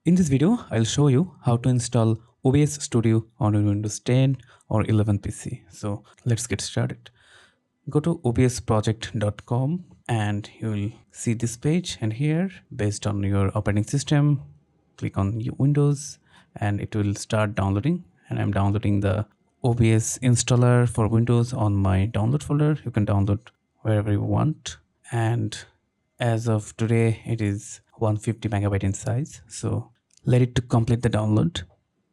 In this video, I'll show you how to install OBS Studio on your Windows 10 or 11 PC. So let's get started. Go to obsproject.com and you will see this page, and here based on your operating system, click on Windows and it will start downloading, and I'm downloading the OBS installer for Windows on my download folder. You can download wherever you want, and as of today it is 150 megabyte in size, so let it to complete the download.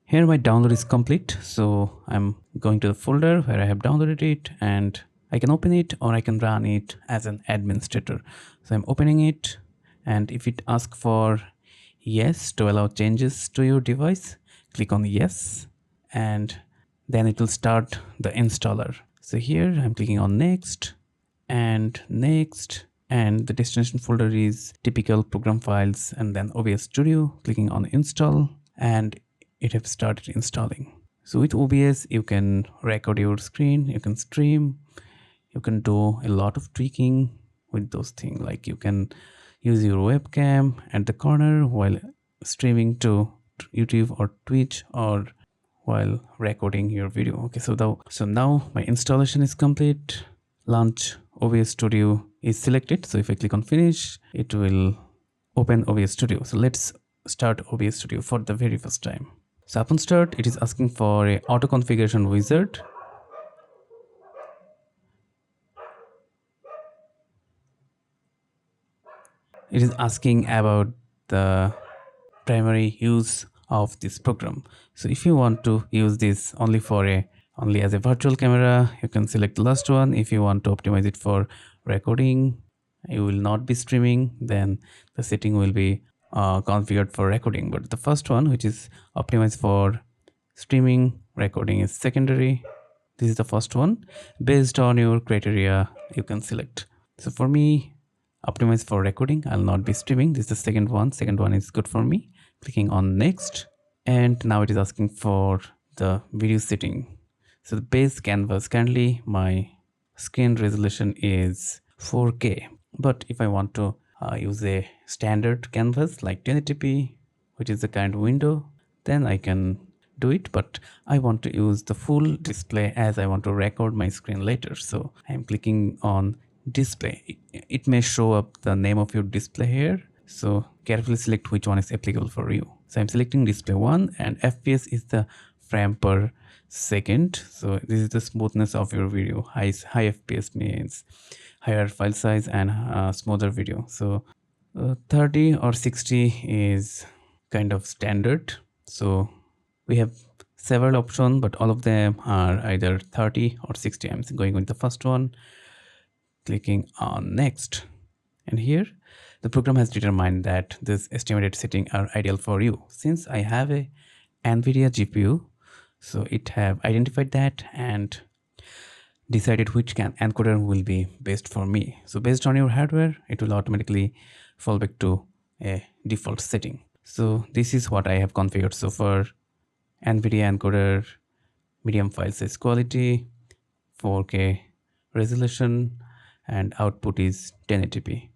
Here my download is complete, so I'm going to the folder where I have downloaded it, and I can open it or I can run it as an administrator. So I'm opening it, and if it asks for yes to allow changes to your device, click on yes, and then it will start the installer. So here I'm clicking on next and next, and the destination folder is typical program files and then OBS Studio. Clicking on install and it has started installing. So with OBS you can record your screen, you can stream, you can do a lot of tweaking with those things, like you can use your webcam at the corner while streaming to YouTube or Twitch or while recording your video. Okay, so now my installation is complete. Launch OBS Studio is selected. So if I click on finish, it will open OBS Studio. So let's start OBS Studio for the very first time. So upon start, it is asking for a auto configuration wizard. It is asking about the primary use of this program. So if you want to use this only as a virtual camera, you can select the last one. If you want to optimize it for recording, you will not be streaming, then the setting will be configured for recording. But the first one, which is optimized for streaming, recording, is secondary. This is the first one. Based on your criteria, you can select. So for me, optimized for recording, I'll not be streaming. This is the second one. Second one is good for me. Clicking on next, and now it is asking for the video setting. So the base canvas, currently my screen resolution is 4K, but if I want to use a standard canvas like 1080p, which is the current window, then I can do it, but I want to use the full display as I want to record my screen later. So I'm clicking on display. It may show up the name of your display here, so carefully select which one is applicable for you. So I'm selecting display 1, and FPS is the frame per second. So this is the smoothness of your video. High FPS means higher file size and smoother video. So 30 or 60 is kind of standard. So we have several options, but all of them are either 30 or 60. I'm going with the first one, clicking on next, and here the program has determined that this estimated setting are ideal for you. Since I have a NVIDIA GPU, so it have identified that and decided which encoder will be best for me. So based on your hardware, it will automatically fall back to a default setting. So this is what I have configured so far. NVIDIA encoder, medium file size quality, 4K resolution, and output is 1080p,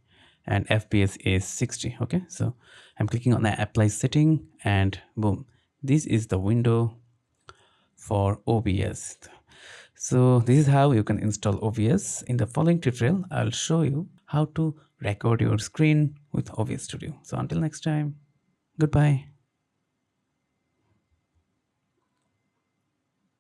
and FPS is 60. Okay, so I'm clicking on the apply setting, and boom, this is the window for OBS. So this is how you can install OBS. In the following tutorial, I'll show you how to record your screen with OBS Studio. So until next time, goodbye.